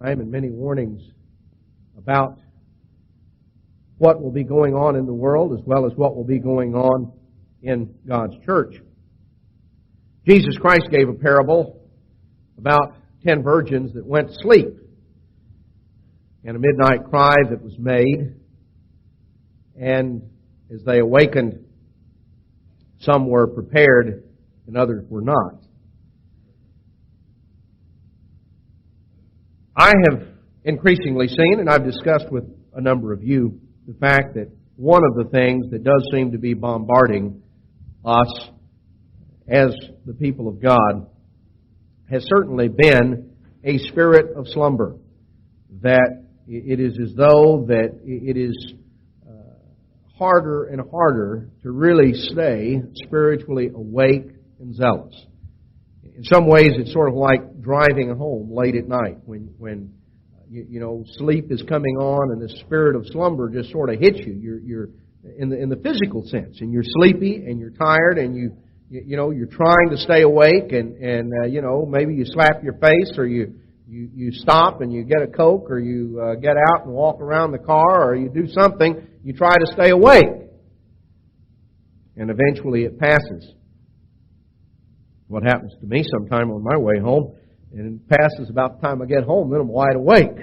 time and many warnings about what will be going on in the world as well as what will be going on in God's church. Jesus Christ gave a parable about 10 virgins that went to sleep, and a midnight cry that was made, and as they awakened, some were prepared and others were not. I have increasingly seen, and I've discussed with a number of you, the fact that one of the things that does seem to be bombarding us as the people of God has certainly been a spirit of slumber. That it is as though that it is harder and harder to really stay spiritually awake and zealous. In some ways, it's sort of like driving home late at night when sleep is coming on and the spirit of slumber just sort of hits you. You're in the physical sense, and you're sleepy and you're tired and you're trying to stay awake and maybe you slap your face or you stop and you get a Coke or you get out and walk around the car or you do something. You try to stay awake. And eventually it passes. What happens to me sometime on my way home, and it passes about the time I get home, then I'm wide awake.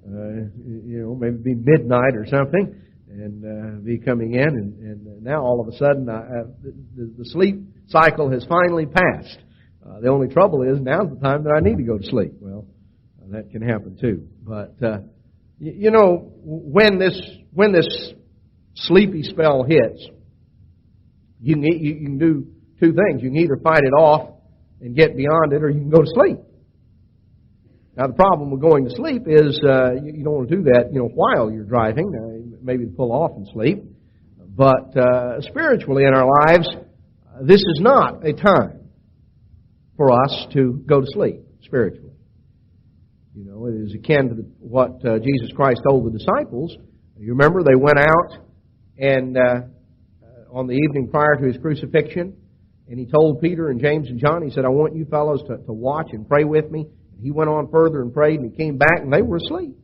Maybe be midnight or something, and be coming in, and now all of a sudden the sleep cycle has finally passed. The only trouble is now's the time that I need to go to sleep. Well, that can happen too. But when this sleepy spell hits, you can do two things. You can either fight it off and get beyond it, or you can go to sleep. Now, the problem with going to sleep is you don't want to do that while you're driving. Maybe pull off and sleep. But spiritually in our lives, this is not a time for us to go to sleep spiritually. It is akin to what Jesus Christ told the disciples. You remember they went out and on the evening prior to His crucifixion, and He told Peter and James and John, He said, I want you fellows to watch and pray with me. And He went on further and prayed, and He came back, and they were asleep.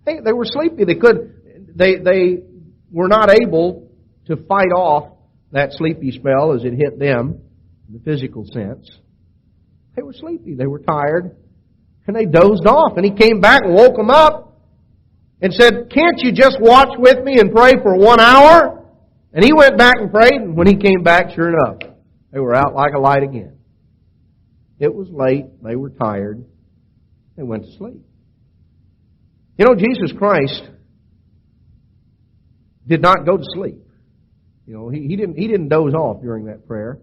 They were sleepy. They were not able to fight off that sleepy spell as it hit them in the physical sense. They were sleepy. They were tired. And they dozed off. And He came back and woke them up and said, can't you just watch with me and pray for 1 hour? And he went back and prayed, and when he came back, sure enough, they were out like a light again. It was late. They were tired. They went to sleep. Jesus Christ did not go to sleep. He didn't doze off during that prayer.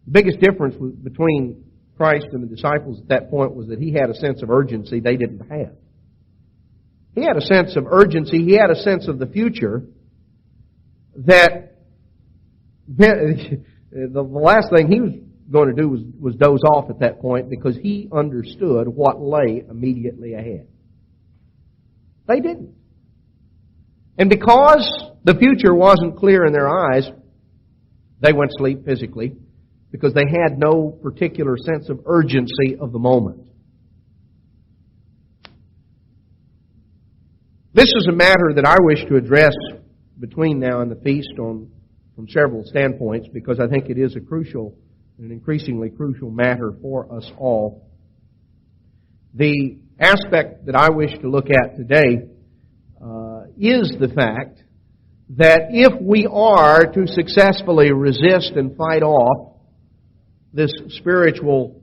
The biggest difference between Christ and the disciples at that point was that He had a sense of urgency they didn't have. He had a sense of urgency. He had a sense of the future that the last thing He was going to do was doze off at that point, because He understood what lay immediately ahead. They didn't. And because the future wasn't clear in their eyes, they went to sleep physically, because they had no particular sense of urgency of the moment. This is a matter that I wish to address between now and the feast from several standpoints, because I think it is an increasingly crucial matter for us all. The aspect that I wish to look at today is the fact that if we are to successfully resist and fight off this spiritual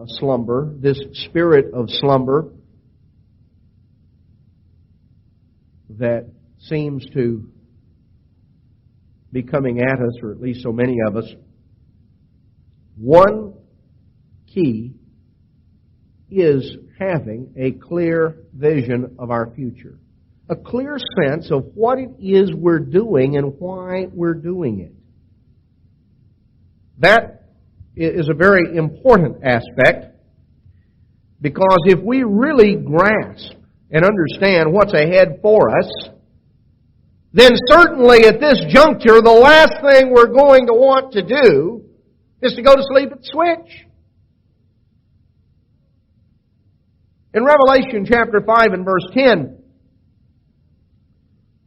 slumber, this spirit of slumber that seems to be coming at us, or at least so many of us, one key is having a clear vision of our future. A clear sense of what it is we're doing and why we're doing it. That is a very important aspect, because if we really grasp and understand what's ahead for us, then certainly at this juncture, the last thing we're going to want to do is to go to sleep at the switch. In Revelation chapter 5 and verse 10,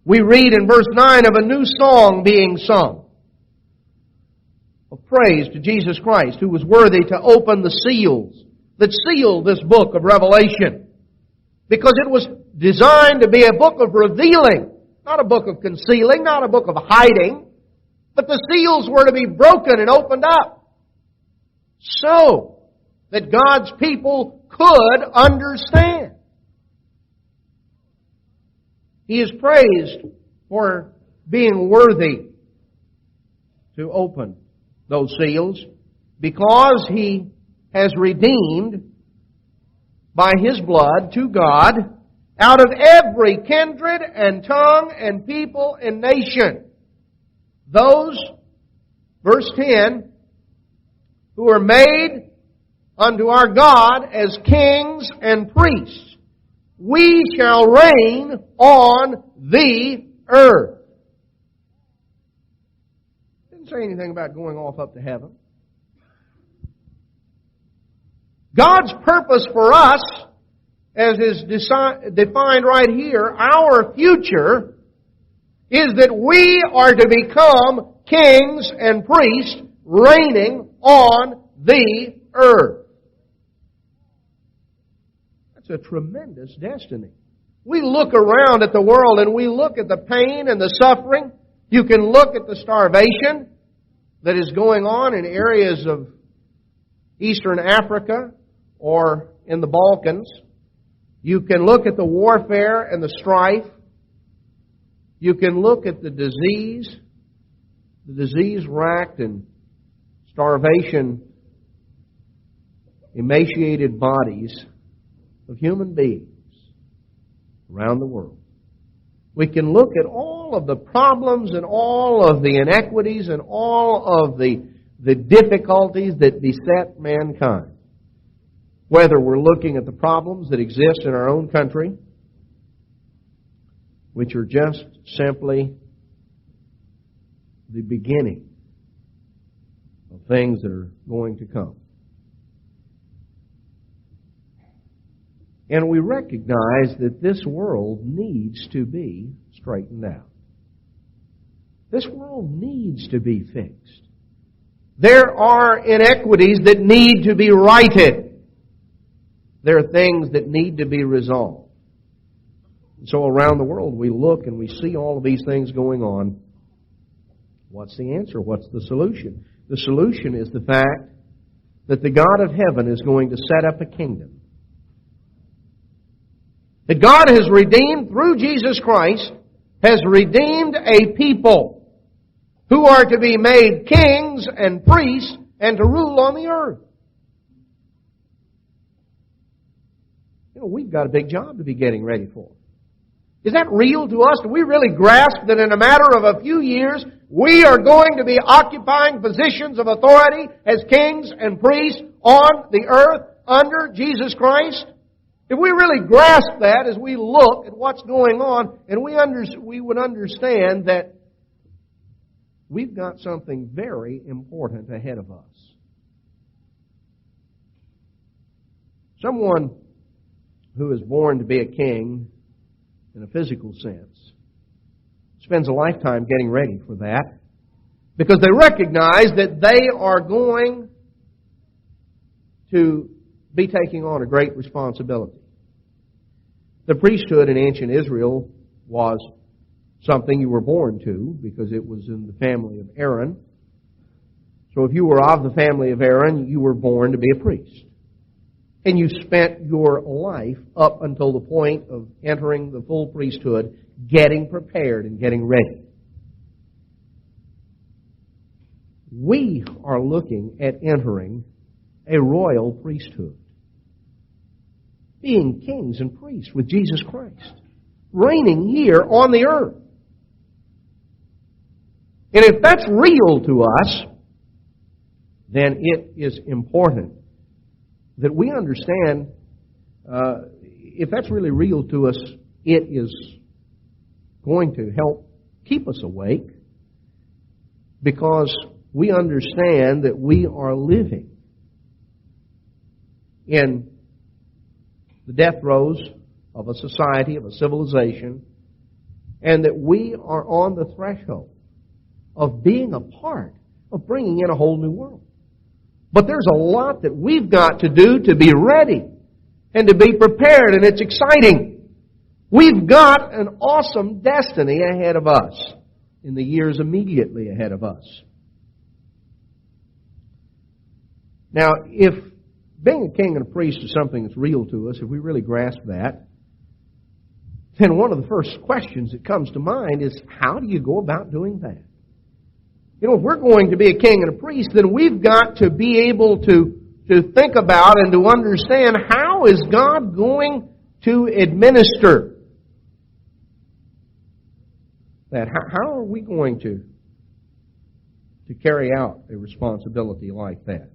we read in verse 9 of a new song being sung of praise to Jesus Christ, who was worthy to open the seals that sealed this book of Revelation. Because it was designed to be a book of revealing, not a book of concealing, not a book of hiding, but the seals were to be broken and opened up so that God's people could understand. He is praised for being worthy to open those seals because He has redeemed by His blood to God out of every kindred and tongue and people and nation those, verse 10, who are made unto our God as kings and priests. We shall reign on the earth. Didn't say anything about going off up to heaven. God's purpose for us, as is defined right here, our future, is that we are to become kings and priests reigning on the earth. That's a tremendous destiny. We look around at the world and we look at the pain and the suffering. You can look at the starvation that is going on in areas of Eastern Africa or in the Balkans. You can look at the warfare and the strife. You can look at the disease-racked and starvation, emaciated bodies of human beings around the world. We can look at all of the problems and all of the inequities and all of the difficulties that beset mankind. Whether we're looking at the problems that exist in our own country, which are just simply the beginning of things that are going to come. And we recognize that this world needs to be straightened out. This world needs to be fixed. There are inequities that need to be righted. There are things that need to be resolved. So around the world we look and we see all of these things going on. What's the answer? What's the solution? The solution is the fact that the God of heaven is going to set up a kingdom. That God has redeemed, through Jesus Christ, has redeemed a people who are to be made kings and priests and to rule on the earth. You know, we've got a big job to be getting ready for. Is that real to us? Do we really grasp that in a matter of a few years, we are going to be occupying positions of authority as kings and priests on the earth under Jesus Christ? If we really grasp that as we look at what's going on, and we would understand that we've got something very important ahead of us. Someone who is born to be a king, in a physical sense, spends a lifetime getting ready for that because they recognize that they are going to be taking on a great responsibility. The priesthood in ancient Israel was something you were born to because it was in the family of Aaron. So if you were of the family of Aaron, you were born to be a priest. And you spent your life up until the point of entering the full priesthood, getting prepared and getting ready. We are looking at entering a royal priesthood. Being kings and priests with Jesus Christ. Reigning here on the earth. And if that's real to us, then it is important that we understand, if that's really real to us, it is going to help keep us awake because we understand that we are living in the death throes of a society, of a civilization, and that we are on the threshold of being a part of bringing in a whole new world. But there's a lot that we've got to do to be ready and to be prepared, and it's exciting. We've got an awesome destiny ahead of us in the years immediately ahead of us. Now, if being a king and a priest is something that's real to us, if we really grasp that, then one of the first questions that comes to mind is, how do you go about doing that? You know, if we're going to be a king and a priest, then we've got to be able to think about and to understand, how is God going to administer that? How are we going to carry out a responsibility like that?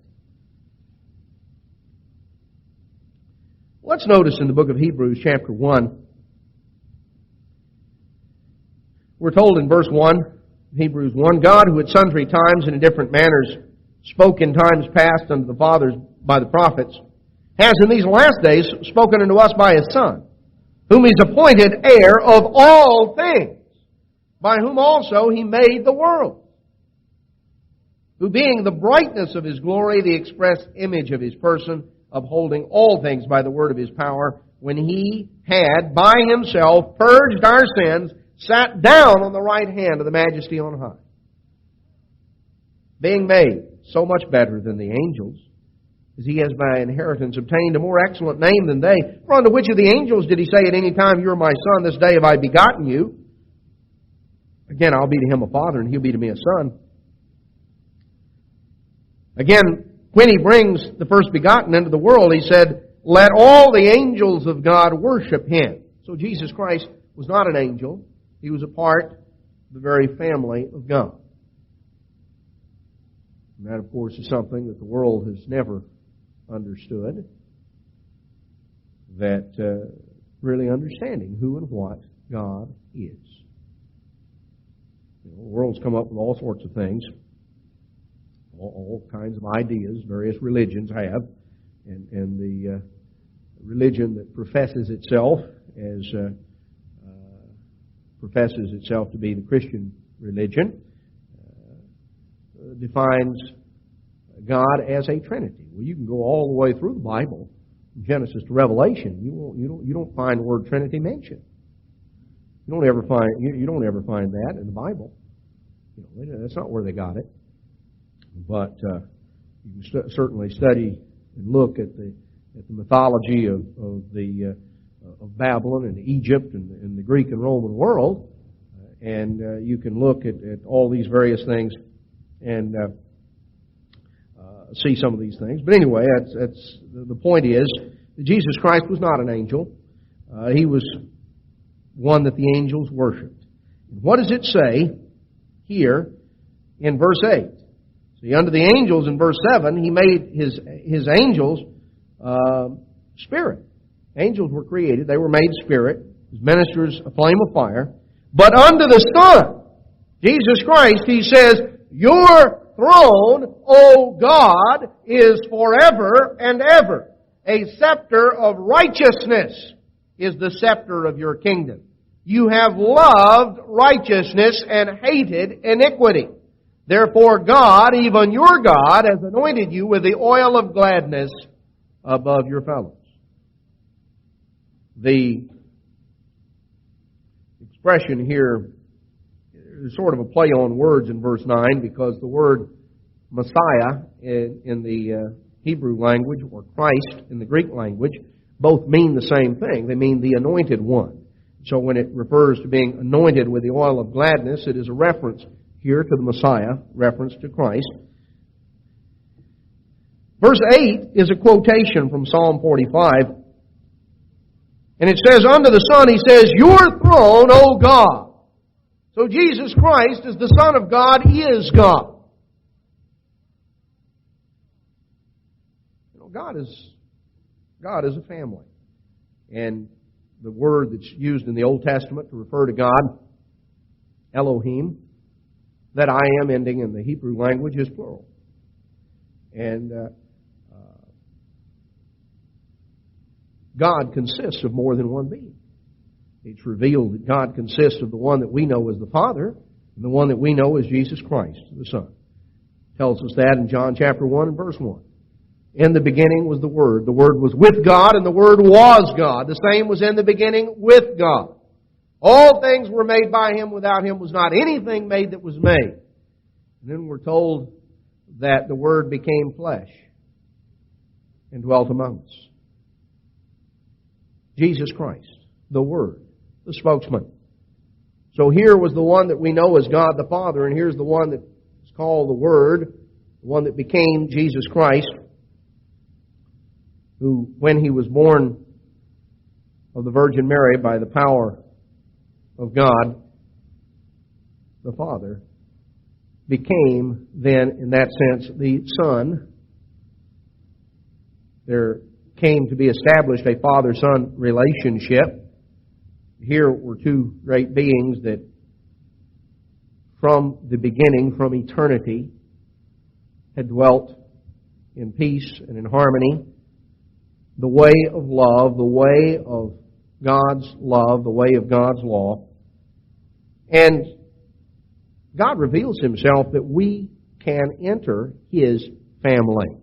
Let's notice in the book of Hebrews, chapter 1, we're told in verse 1, Hebrews 1, God, who at sundry times and in different manners spoke in times past unto the fathers by the prophets, has in these last days spoken unto us by His Son, whom He's appointed heir of all things, by whom also He made the world, who being the brightness of His glory, the express image of His person, upholding all things by the word of His power, when He had by Himself purged our sins, sat down on the right hand of the Majesty on high, being made so much better than the angels, as He has by inheritance obtained a more excellent name than they. For unto which of the angels did He say at any time, You are my Son, this day have I begotten you? Again, I'll be to him a father, and he'll be to me a son. Again, when He brings the first begotten into the world, He said, Let all the angels of God worship Him. So Jesus Christ was not an angel. He was a part of the very family of God. And that, of course, is something that the world has never understood. That really understanding who and what God is. You know, the world's come up with all sorts of things. All kinds of ideas, various religions have. And the religion that professes itself to be the Christian religion defines God as a Trinity. Well, you can go all the way through the Bible, from Genesis to Revelation. You don't find the word Trinity mentioned. You don't ever find that in the Bible. You know, that's not where they got it. But you can certainly study and look at the mythology of Babylon and Egypt and the Greek and Roman world, and you can look at all these various things and see some of these things. But anyway, that's the point is that Jesus Christ was not an angel. He was one that the angels worshipped. What does it say here in verse 8? See, unto the angels in verse 7, He made His angels spirit. Angels were created. They were made spirit. His ministers a flame of fire. But unto the Son, Jesus Christ, He says, Your throne, O God, is forever and ever. A scepter of righteousness is the scepter of your kingdom. You have loved righteousness and hated iniquity. Therefore God, even your God, has anointed you with the oil of gladness above your fellows. The expression here is sort of a play on words in verse 9, because the word Messiah in the Hebrew language, or Christ in the Greek language, both mean the same thing. They mean the anointed one. So when it refers to being anointed with the oil of gladness, it is a reference here to the Messiah, reference to Christ. Verse 8 is a quotation from Psalm 45. And it says, Unto the Son, He says, Your throne, O God. So Jesus Christ, as the Son of God, is God. You know, God is a family. And the word that's used in the Old Testament to refer to God, Elohim, that I am ending in the Hebrew language is plural. And God consists of more than one being. It's revealed that God consists of the one that we know as the Father and the one that we know as Jesus Christ, the Son. It tells us that in John chapter 1 and verse 1. In the beginning was the Word. The Word was with God, and the Word was God. The same was in the beginning with God. All things were made by Him. Without Him was not anything made that was made. And then we're told that the Word became flesh and dwelt among us. Jesus Christ, the Word, the spokesman. So here was the one that we know as God the Father, and here's the one that is called the Word, the one that became Jesus Christ, who, when He was born of the Virgin Mary by the power of God, the Father, became then, in that sense, the Son. There came to be established a father-son relationship. Here were two great beings that from the beginning, from eternity, had dwelt in peace and in harmony. The way of love, the way of God's love, the way of God's law. And God reveals Himself that we can enter His family.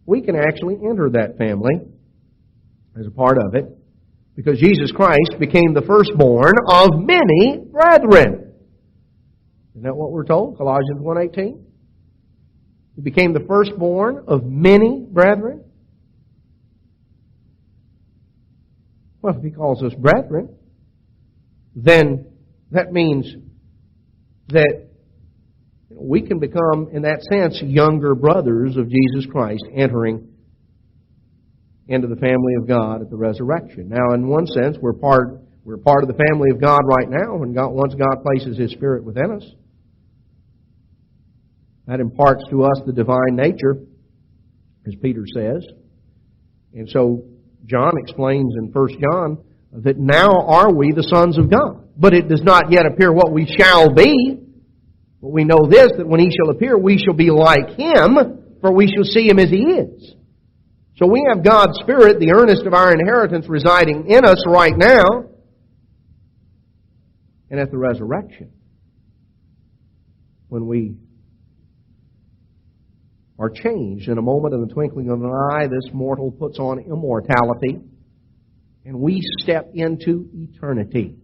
We can actually enter that family as a part of it because Jesus Christ became the firstborn of many brethren. Isn't that what we're told? Colossians 1:18. He became the firstborn of many brethren. Well, if He calls us brethren, then that means that we can become, in that sense, younger brothers of Jesus Christ entering into the family of God at the resurrection. Now, in one sense, we're part of the family of God right now once God places His Spirit within us. That imparts to us the divine nature, as Peter says. And so John explains in 1 John that now are we the sons of God. But it does not yet appear what we shall be. But we know this, that when He shall appear, we shall be like Him, for we shall see Him as He is. So we have God's Spirit, the earnest of our inheritance, residing in us right now. And at the resurrection, when we are changed in a moment, in the twinkling of an eye, this mortal puts on immortality, and we step into eternity,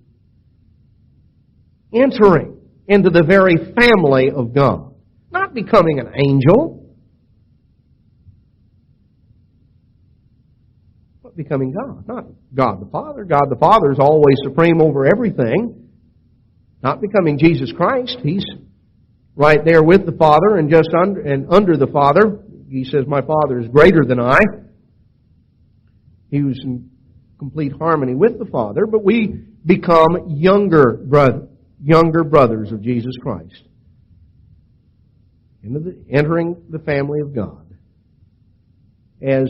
entering into the very family of God. Not becoming an angel, but becoming God. Not God the Father. God the Father is always supreme over everything. Not becoming Jesus Christ. He's right there with the Father and just under the Father. He says, my Father is greater than I. He was in complete harmony with the Father, but we become younger brothers of Jesus Christ, entering the family of God as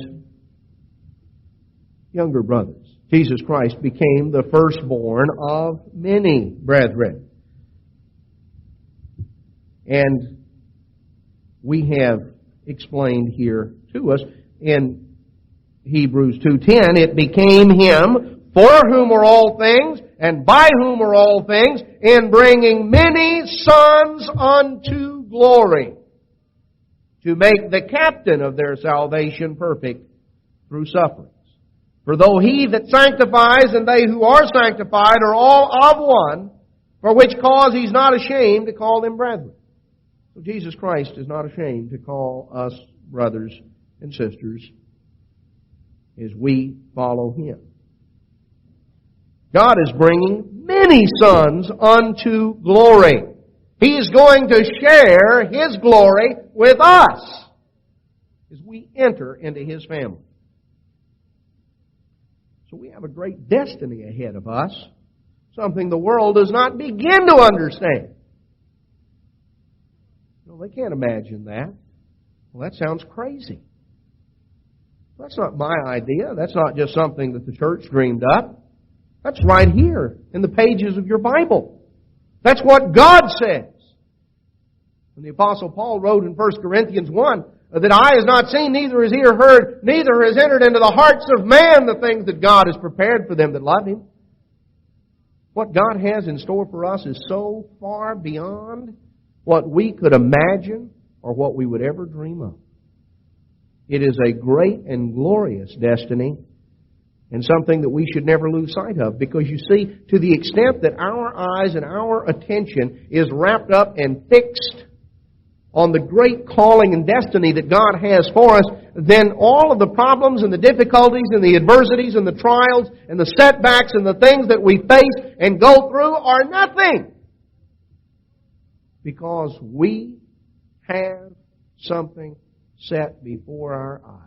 younger brothers. Jesus Christ became the firstborn of many brethren. And we have explained here to us in Hebrews 2:10, it became Him for whom are all things, and by whom are all things, in bringing many sons unto glory, to make the captain of their salvation perfect through sufferings. For though He that sanctifies and they who are sanctified are all of one, for which cause He's not ashamed to call them brethren. So Jesus Christ is not ashamed to call us brothers and sisters as we follow Him. God is bringing many sons unto glory. He is going to share His glory with us as we enter into His family. So we have a great destiny ahead of us, something the world does not begin to understand. No, they can't imagine that. Well, that sounds crazy. That's not my idea. That's not just something that the church dreamed up. That's right here in the pages of your Bible. That's what God says. When the Apostle Paul wrote in 1 Corinthians 1 that eye has not seen, neither has ear heard, neither has entered into the hearts of man the things that God has prepared for them that love Him. What God has in store for us is so far beyond what we could imagine or what we would ever dream of. It is a great and glorious destiny, and something that we should never lose sight of. Because you see, to the extent that our eyes and our attention is wrapped up and fixed on the great calling and destiny that God has for us, then all of the problems and the difficulties and the adversities and the trials and the setbacks and the things that we face and go through are nothing. Because we have something set before our eyes.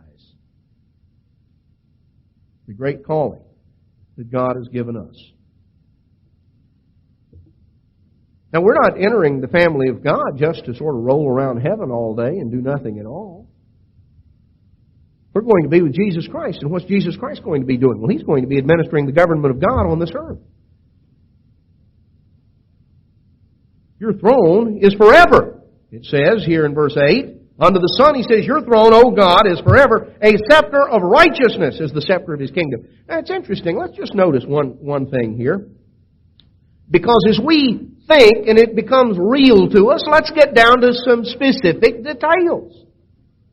The great calling that God has given us. Now, we're not entering the family of God just to sort of roll around heaven all day and do nothing at all. We're going to be with Jesus Christ. And what's Jesus Christ going to be doing? Well, He's going to be administering the government of God on this earth. Your throne is forever. It says here in verse 8, unto the Son, He says, your throne, O God, is forever. A scepter of righteousness is the scepter of His kingdom. Now, it's interesting. Let's just notice one thing here. Because as we think and it becomes real to us, let's get down to some specific details.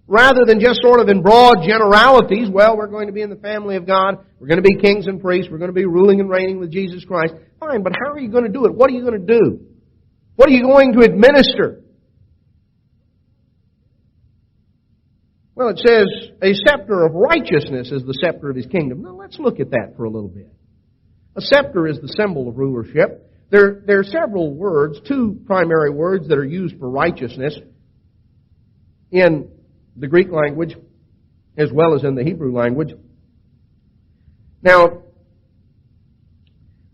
Rather than just sort of in broad generalities, well, we're going to be in the family of God, we're going to be kings and priests, we're going to be ruling and reigning with Jesus Christ. Fine, but how are you going to do it? What are you going to do? What are you going to administer? Well, it says, a scepter of righteousness is the scepter of His kingdom. Now, let's look at that for a little bit. A scepter is the symbol of rulership. There are several words, two primary words that are used for righteousness in the Greek language as well as in the Hebrew language. Now,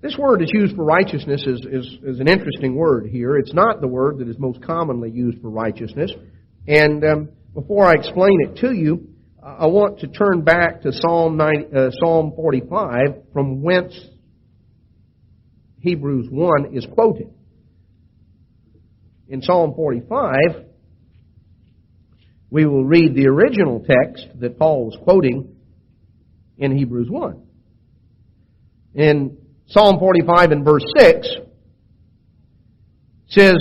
this word that's used for righteousness is an interesting word here. It's not the word that is most commonly used for righteousness. And before I explain it to you, I want to turn back to Psalm 45, from whence Hebrews 1 is quoted. In Psalm 45, we will read the original text that Paul was quoting in Hebrews 1. In Psalm 45 and verse 6, it says,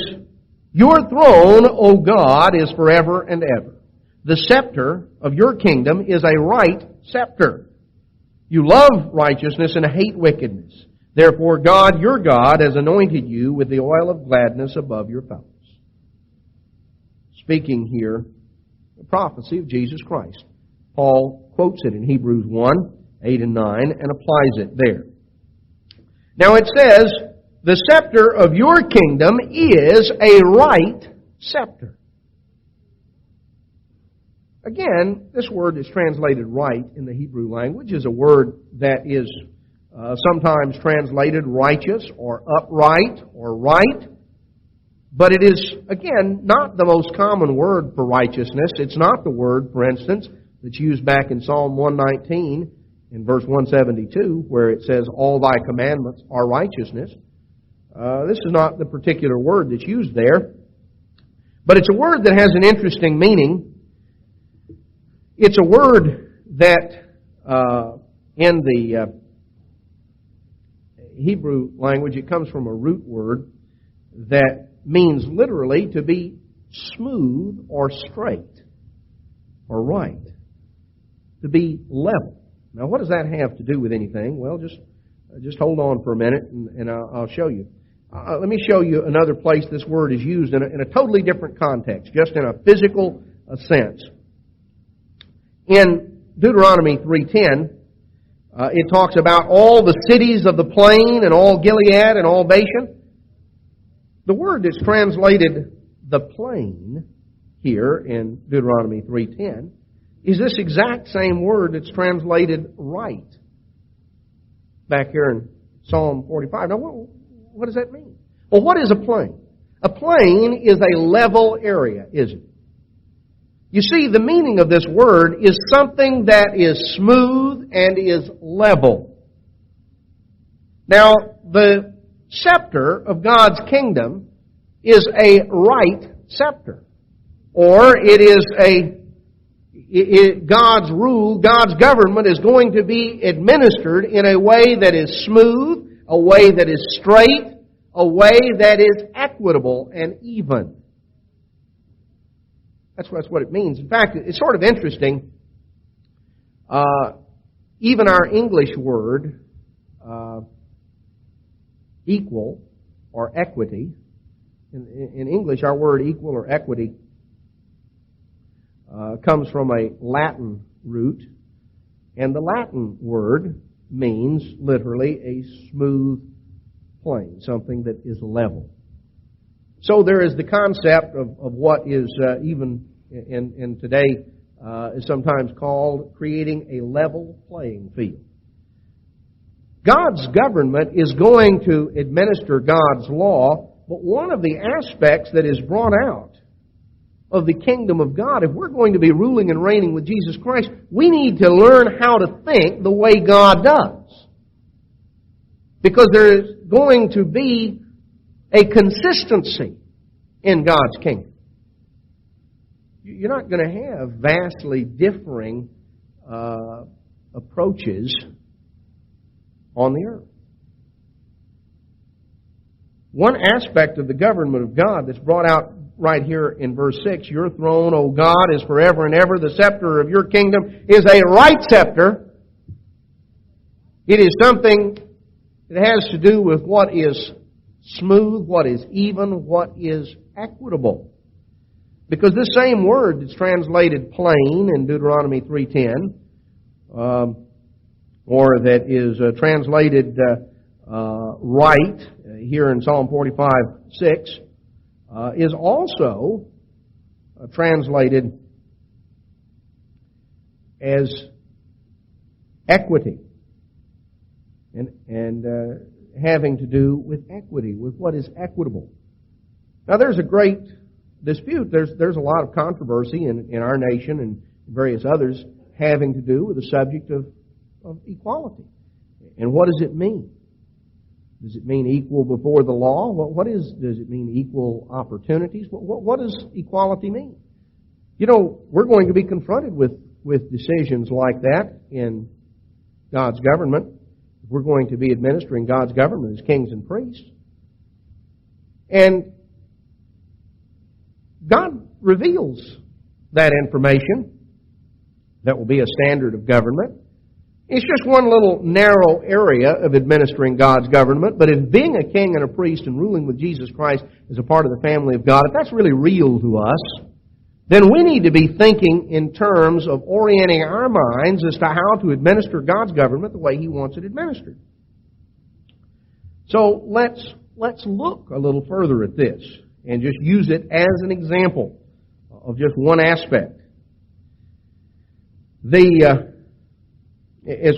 your throne, O God, is forever and ever. The scepter of your kingdom is a right scepter. You love righteousness and hate wickedness. Therefore, God, your God, has anointed you with the oil of gladness above your fellows. Speaking here, the prophecy of Jesus Christ. Paul quotes it in Hebrews 1, 8 and 9, and applies it there. Now it says, the scepter of your kingdom is a right scepter. Again, this word is translated right in the Hebrew language is a word that is sometimes translated righteous or upright or right. But it is, again, not the most common word for righteousness. It's not the word, for instance, that's used back in Psalm 119 in verse 172 where it says, all thy commandments are righteousness. This is not the particular word that's used there. But it's a word that has an interesting meaning. It's a word that in the Hebrew language, it comes from a root word that means literally to be smooth or straight or right, to be level. Now, what does that have to do with anything? Well, just hold on for a minute, and I'll show you. Let me show you another place this word is used in a totally different context, just in a physical sense. In Deuteronomy 3:10, it talks about all the cities of the plain and all Gilead and all Bashan. The word that's translated the plain here in Deuteronomy 3:10 is this exact same word that's translated right back here in Psalm 45. Now, what does that mean? Well, what is a plain? A plain is a level area, isn't it? You see, the meaning of this word is something that is smooth and is level. Now, the scepter of God's kingdom is a right scepter. Or it is a God's rule, God's government is going to be administered in a way that is smooth, a way that is straight, a way that is equitable and even. That's what it means. In fact, it's sort of interesting. Even our English word, equal or equity, in English our word equal or equity comes from a Latin root, and the Latin word means literally a smooth plane, something that is level. So there is the concept of what is even in today is sometimes called creating a level playing field. God's government is going to administer God's law, but one of the aspects that is brought out of the kingdom of God, if we're going to be ruling and reigning with Jesus Christ, we need to learn how to think the way God does. Because there is going to be a consistency in God's kingdom. You're not going to have vastly differing approaches on the earth. One aspect of the government of God that's brought out right here in verse 6, your throne, O God, is forever and ever. The scepter of your kingdom is a right scepter. It is something that has to do with what is smooth, what is even, what is equitable. Because this same word that's translated plain in Deuteronomy 3:10, or that is translated right here in Psalm 45:6, is also translated as equity and having to do with equity, with what is equitable. Now there's a great dispute. There's a lot of controversy in our nation and various others having to do with the subject of equality. And what does it mean? Does it mean equal before the law? Does it mean equal opportunities? What does equality mean? You know, we're going to be confronted with decisions like that in God's government. We're going to be administering God's government as kings and priests. And God reveals that information that will be a standard of government. It's just one little narrow area of administering God's government, but if being a king and a priest and ruling with Jesus Christ is a part of the family of God, if that's really real to us, then we need to be thinking in terms of orienting our minds as to how to administer God's government the way He wants it administered. So let's look a little further at this and just use it as an example of just one aspect. As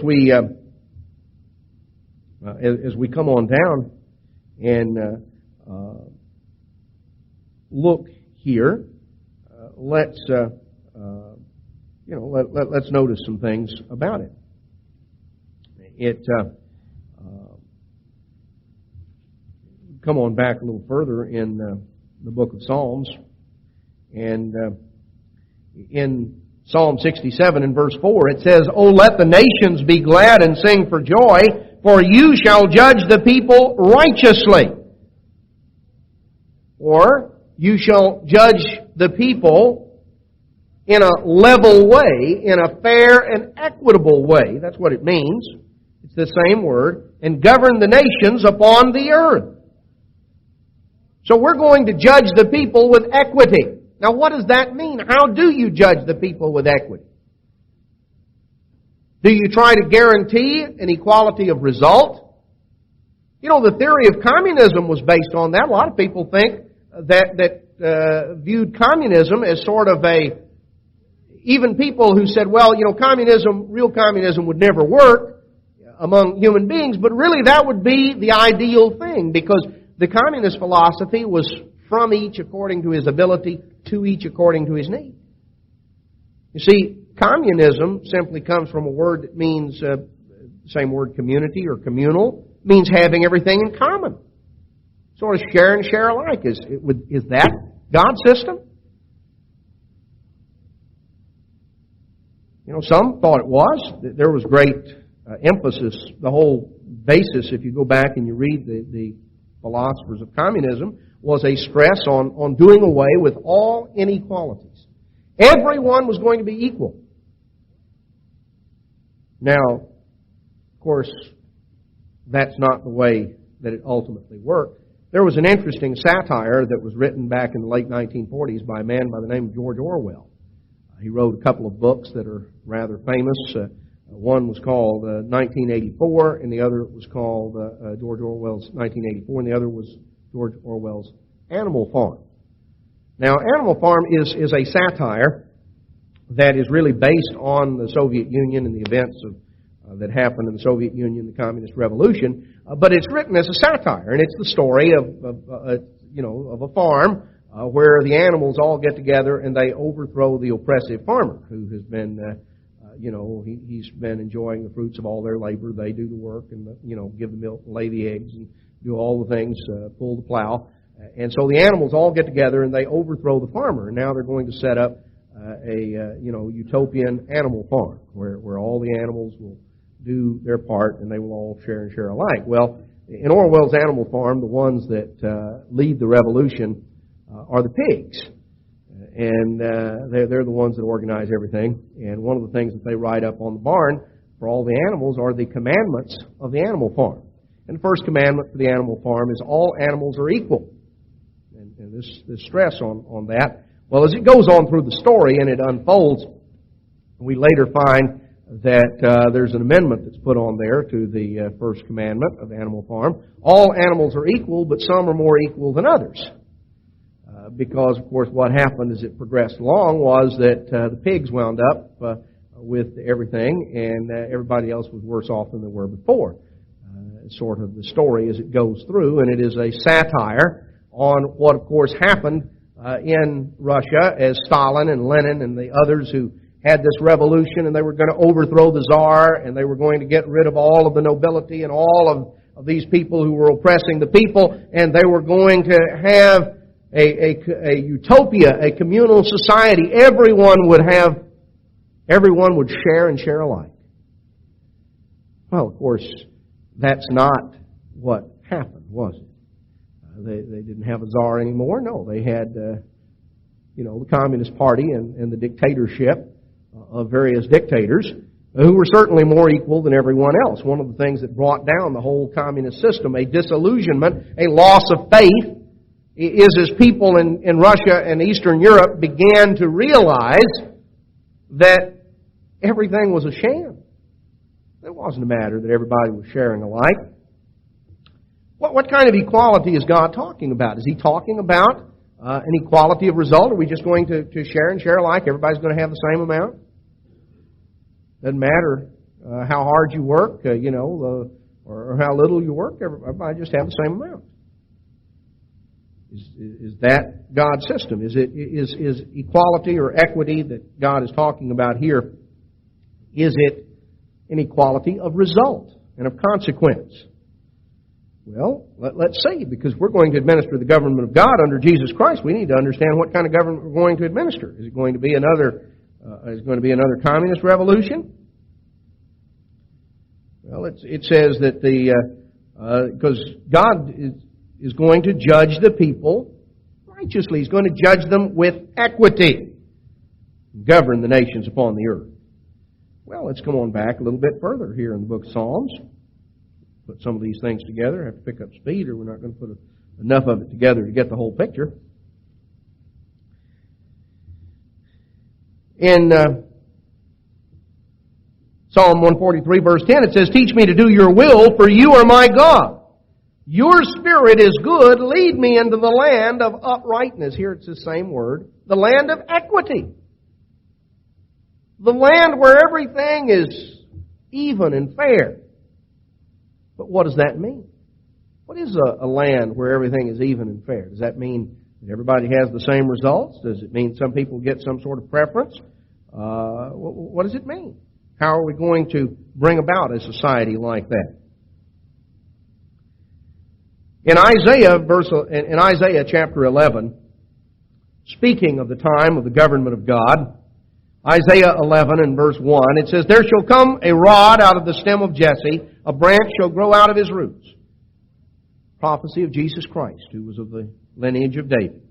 we come on down and look here, let's notice some things about it. Come on back a little further in the book of Psalms, and in Psalm 67 and verse 4, it says, "O let the nations be glad and sing for joy, for you shall judge the people righteously." Or, you shall judge the people in a level way, in a fair and equitable way. That's what it means. It's the same word. And govern the nations upon the earth. So we're going to judge the people with equity. Now what does that mean? How do you judge the people with equity? Do you try to guarantee an equality of result? You know, the theory of communism was based on that. A lot of people think that viewed communism as sort of even people who said, well, you know, real communism would never work among human beings, but really that would be the ideal thing, because the communist philosophy was from each according to his ability, to each according to his need. You see, communism simply comes from a word that means, same word, community or communal, means having everything in common. Sort of share and share alike. Is that God's system? Some thought it was. There was great emphasis. The whole basis, if you go back and you read the philosophers of communism, was a stress on doing away with all inequalities. Everyone was going to be equal. Now, of course, that's not the way that it ultimately worked. There was an interesting satire that was written back in the late 1940s by a man by the name of George Orwell. He wrote a couple of books that are rather famous. One was called 1984, and the other was called George Orwell's 1984, and the other was George Orwell's Animal Farm. Now, Animal Farm is a satire that is really based on the Soviet Union and the events that happened in the Soviet Union, the Communist Revolution, but it's written as a satire, and it's the story of a farm where the animals all get together and they overthrow the oppressive farmer who has been, he's been enjoying the fruits of all their labor. They do the work and, give the milk and lay the eggs and do all the things, pull the plow. And so the animals all get together and they overthrow the farmer. And now they're going to set up a utopian animal farm where all the animals will do their part and they will all share and share alike. Well, in Orwell's Animal Farm, the ones that lead the revolution are the pigs. And they're the ones that organize everything. And one of the things that they write up on the barn for all the animals are the commandments of the animal farm. And the first commandment for the animal farm is all animals are equal. And this stress on that. Well, as it goes on through the story and it unfolds, we later find that there's an amendment that's put on there to the first commandment of Animal Farm. All animals are equal, but some are more equal than others. Because, of course, what happened as it progressed along was that the pigs wound up with everything, and everybody else was worse off than they were before. Sort of the story as it goes through, and it is a satire on what, of course, happened in Russia as Stalin and Lenin and the others who had this revolution, and they were going to overthrow the Tsar, and they were going to get rid of all of the nobility and all of these people who were oppressing the people, and they were going to have a utopia, a communal society. Everyone would share and share alike. Well, of course, that's not what happened, was it? They didn't have a czar anymore. No, they had, the Communist Party and the dictatorship of various dictators who were certainly more equal than everyone else. One of the things that brought down the whole communist system, a disillusionment, a loss of faith, is as people in Russia and Eastern Europe began to realize that everything was a sham. It wasn't a matter that everybody was sharing alike. What kind of equality is God talking about? Is He talking about an equality of result? Are we just going to share and share alike? Everybody's going to have the same amount? Doesn't matter how hard you work, or how little you work. Everybody just have the same amount. Is that God's system? Is equality or equity that God is talking about here? Is it an equality of result and of consequence? Well, let's see, because we're going to administer the government of God under Jesus Christ. We need to understand what kind of government we're going to administer. Is it going to be another communist revolution? Well, it says that because God is going to judge the people righteously. He's going to judge them with equity, govern the nations upon the earth. Well, let's come on back a little bit further here in the book of Psalms. Put some of these things together. I have to pick up speed, or we're not going to put enough of it together to get the whole picture. In Psalm 143, verse 10, it says, "Teach me to do your will, for you are my God. Your spirit is good. Lead me into the land of uprightness." Here it's the same word. The land of equity. The land where everything is even and fair. But what does that mean? What is a land where everything is even and fair? Does that mean that everybody has the same results? Does it mean some people get some sort of preference? What does it mean? How are we going to bring about a society like that? In Isaiah chapter 11, speaking of the time of the government of God, Isaiah 11 and verse 1, it says, "There shall come a rod out of the stem of Jesse, a branch shall grow out of his roots." Prophecy of Jesus Christ, who was of the lineage of David.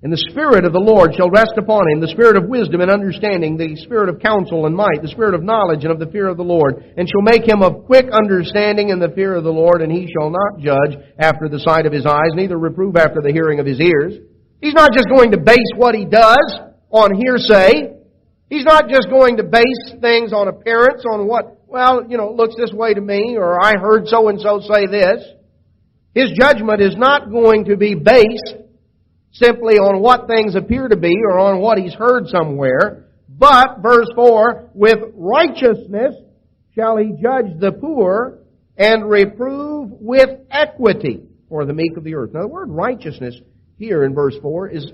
"And the Spirit of the Lord shall rest upon him, the Spirit of wisdom and understanding, the Spirit of counsel and might, the Spirit of knowledge and of the fear of the Lord. And shall make him of quick understanding in the fear of the Lord, and he shall not judge after the sight of his eyes, neither reprove after the hearing of his ears." He's not just going to base what he does on hearsay. He's not just going to base things on appearance, on what, it looks this way to me, or I heard so-and-so say this. His judgment is not going to be based simply on what things appear to be or on what he's heard somewhere. But, verse 4, "With righteousness shall he judge the poor and reprove with equity for the meek of the earth." Now, the word righteousness here in verse 4 is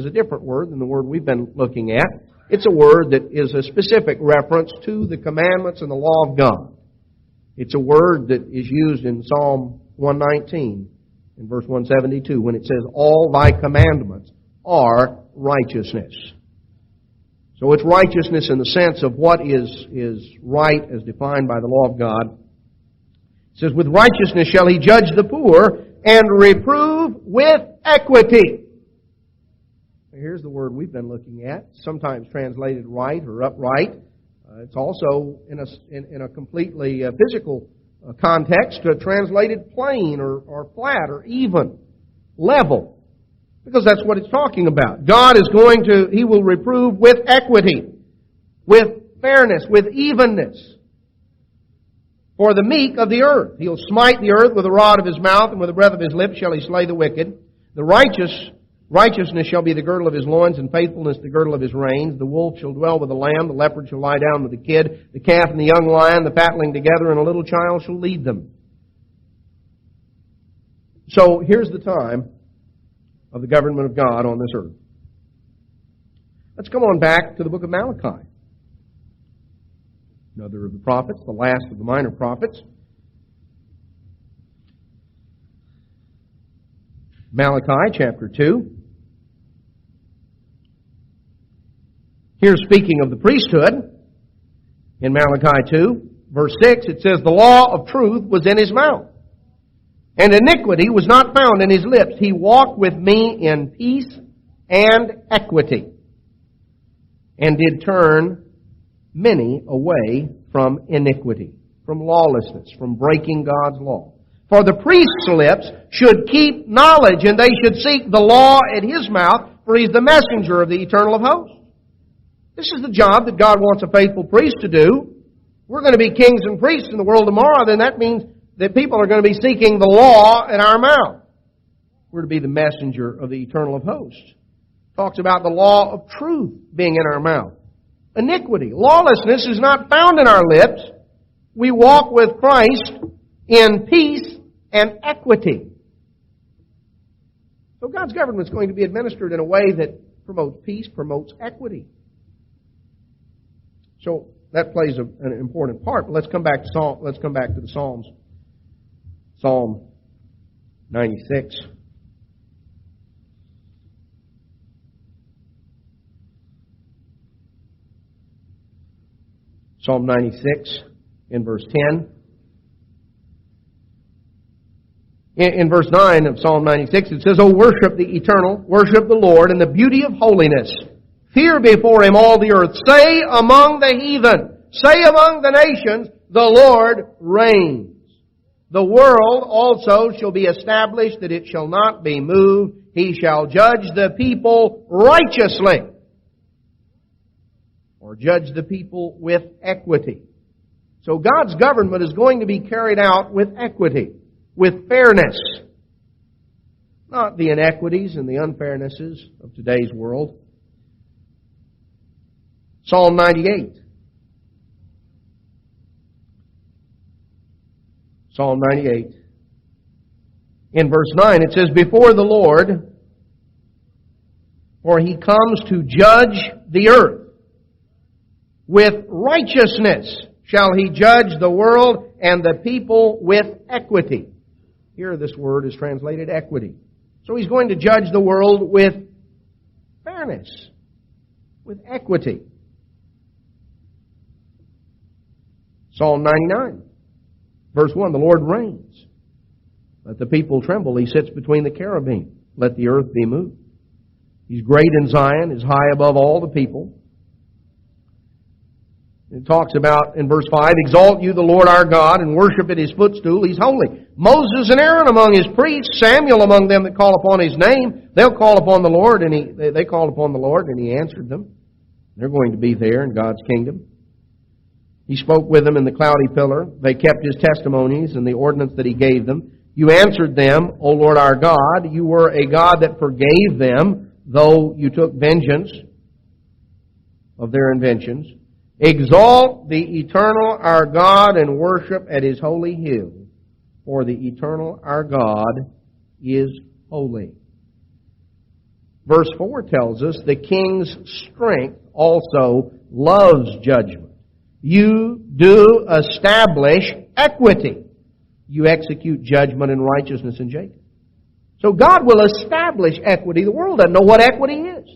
a different word than the word we've been looking at. It's a word that is a specific reference to the commandments and the law of God. It's a word that is used in Psalm 119 in verse 172 when it says, "All thy commandments are righteousness." So it's righteousness in the sense of what is right as defined by the law of God. It says, "With righteousness shall he judge the poor and reprove with equity." Here's the word we've been looking at, sometimes translated right or upright. It's also in a completely physical context translated plain or flat or even, level, because that's what it's talking about. God is He will reprove with equity, with fairness, with evenness. "For the meek of the earth, he'll smite the earth with the rod of his mouth, and with the breath of his lips shall he slay the wicked. The righteousness shall be the girdle of his loins, and faithfulness the girdle of his reins. The wolf shall dwell with the lamb, the leopard shall lie down with the kid, the calf and the young lion, the fatling together, and a little child shall lead them." So here's the time of the government of God on this earth. Let's come on back to the book of Malachi. Another of the prophets, the last of the minor prophets. Malachi chapter 2. Here speaking of the priesthood, in Malachi 2, verse 6, it says, "The law of truth was in his mouth, and iniquity was not found in his lips. He walked with me in peace and equity, and did turn many away from iniquity," from lawlessness, from breaking God's law. "For the priest's lips should keep knowledge, and they should seek the law at his mouth, for he's the messenger of the eternal of hosts." This is the job that God wants a faithful priest to do. We're going to be kings and priests in the world tomorrow, then that means that people are going to be seeking the law at our mouth. We're to be the messenger of the eternal of hosts. Talks about the law of truth being in our mouth. Iniquity, lawlessness is not found in our lips. We walk with Christ in peace and equity. So God's government is going to be administered in a way that promotes peace, promotes equity. So that plays an important part. But let's come back to the Psalms. Psalm 96. Psalm 96 in verse 10. In verse 9 of Psalm 96 it says, "O worship the eternal, worship the Lord in the beauty of holiness. Fear before him all the earth. Say among the heathen, say among the nations, the Lord reigns. The world also shall be established, that it shall not be moved. He shall judge the people righteously," or judge the people with equity. So God's government is going to be carried out with equity, with fairness. Not the inequities and the unfairnesses of today's world. Psalm 98. Psalm 98. In verse 9 it says, "Before the Lord, for he comes to judge the earth. With righteousness shall he judge the world and the people with equity." Here this word is translated equity. So he's going to judge the world with fairness. with equity. Psalm 99, verse 1, the Lord reigns. Let the people tremble. He sits between the cherubim. Let the earth be moved. He's great in Zion, is high above all the people. It talks about in verse 5, exalt you the Lord our God and worship at His footstool. He's holy. Moses and Aaron among His priests, Samuel among them that call upon His name. They'll call upon the Lord, and they called upon the Lord, and He answered them. They're going to be there in God's kingdom. He spoke with them in the cloudy pillar. They kept His testimonies and the ordinance that He gave them. You answered them, O Lord our God. You were a God that forgave them, though you took vengeance of their inventions. Exalt the eternal our God and worship at His holy hill, for the eternal our God is holy. Verse 4 tells us the king's strength also loves judgment. You do establish equity. You execute judgment and righteousness in Jacob. So God will establish equity. The world doesn't know what equity is.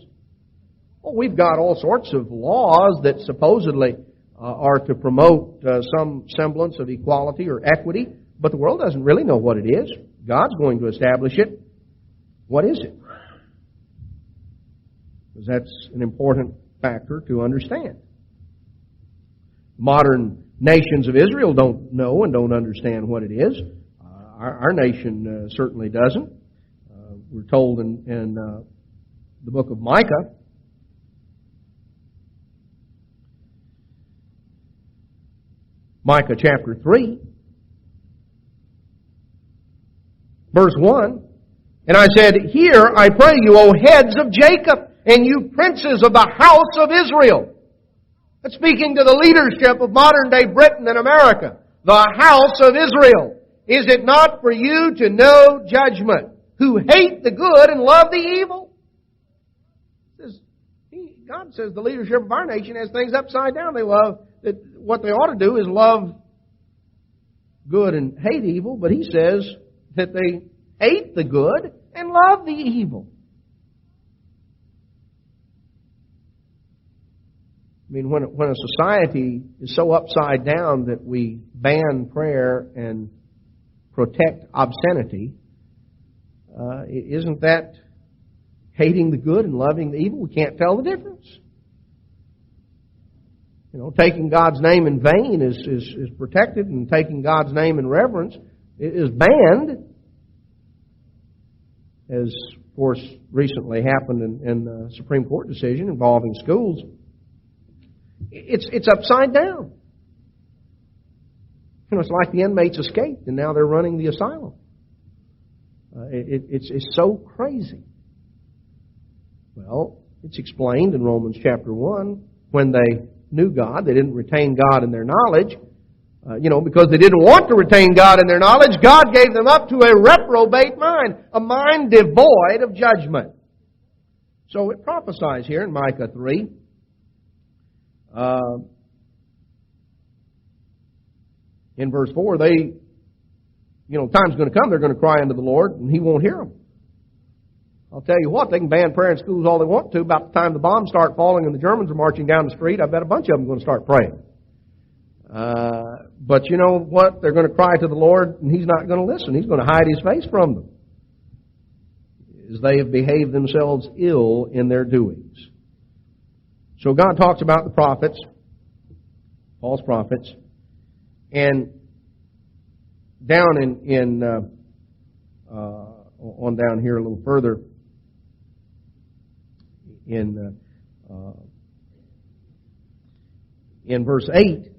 Well, we've got all sorts of laws that supposedly are to promote some semblance of equality or equity, but the world doesn't really know what it is. God's going to establish it. What is it? Because that's an important factor to understand. Modern nations of Israel don't know and don't understand what it is. Our nation certainly doesn't. We're told in the book of Micah, Micah chapter 3, verse 1, and I said, hear, I pray you, O heads of Jacob, and you princes of the house of Israel. That's speaking to the leadership of modern-day Britain and America. The house of Israel. Is it not for you to know judgment, who hate the good and love the evil? God says the leadership of our nation has things upside down. They love that. What they ought to do is love good and hate evil, but He says that they hate the good and love the evil. I mean, when a society is so upside down that we ban prayer and protect obscenity, isn't that hating the good and loving the evil? We can't tell the difference. You know, taking God's name in vain is protected, and taking God's name in reverence is banned. As, of course, recently happened in the Supreme Court decision involving schools. It's upside down. You know, it's like the inmates escaped, and now they're running the asylum. It's so crazy. Well, it's explained in Romans chapter 1. When they knew God, they didn't retain God in their knowledge. Because they didn't want to retain God in their knowledge, God gave them up to a reprobate mind, a mind devoid of judgment. So it prophesies here in Micah 3. In verse 4, time's going to come, they're going to cry unto the Lord, and He won't hear them. I'll tell you what, they can ban prayer in schools all they want to. About the time the bombs start falling and the Germans are marching down the street, I bet a bunch of them are going to start praying. But you know what? They're going to cry to the Lord, and He's not going to listen. He's going to hide His face from them, as they have behaved themselves ill in their doings. So God talks about the prophets, false prophets, and down on down here a little further in verse 8,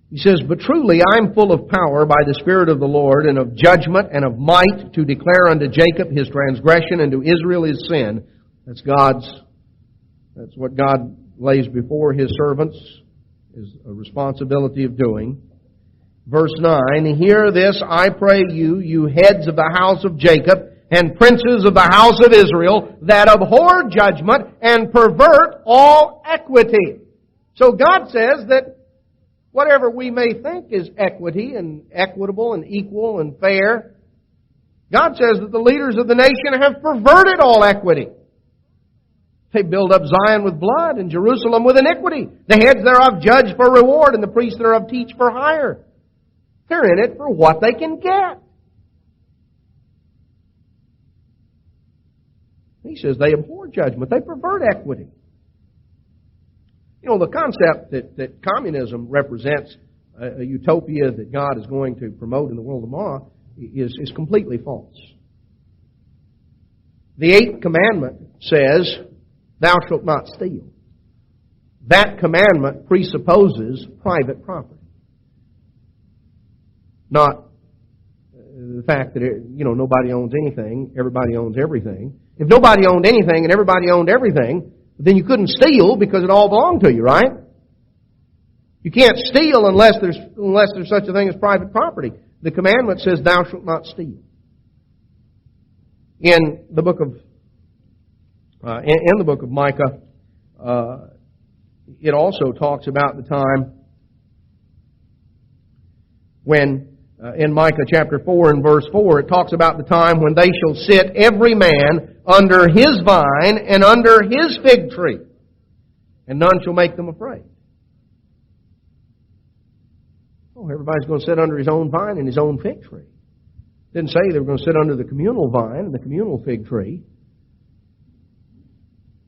He says, But truly I am full of power by the Spirit of the Lord, and of judgment and of might, to declare unto Jacob his transgression, and to Israel his sin. That's what God lays before His servants, is a responsibility of doing. Verse 9, Hear this, I pray you, you heads of the house of Jacob, and princes of the house of Israel, that abhor judgment and pervert all equity. So God says that whatever we may think is equity and equitable and equal and fair, God says that the leaders of the nation have perverted all equity. They build up Zion with blood and Jerusalem with iniquity. The heads thereof judge for reward, and the priests thereof teach for hire. They're in it for what they can get. He says they abhor judgment. They pervert equity. You know, the concept that communism represents a utopia that God is going to promote in the world tomorrow is completely false. The 8th commandment says, "Thou shalt not steal." That commandment presupposes private property. Not the fact that, nobody owns anything, everybody owns everything. If nobody owned anything and everybody owned everything, then you couldn't steal because it all belonged to you, right? You can't steal unless there's such a thing as private property. The commandment says, "Thou shalt not steal." In the book of Micah, it also talks about the time when, in Micah chapter 4 and verse 4, it talks about the time when they shall sit every man under his vine and under his fig tree, and none shall make them afraid. Oh, everybody's going to sit under his own vine and his own fig tree. Didn't say they were going to sit under the communal vine and the communal fig tree.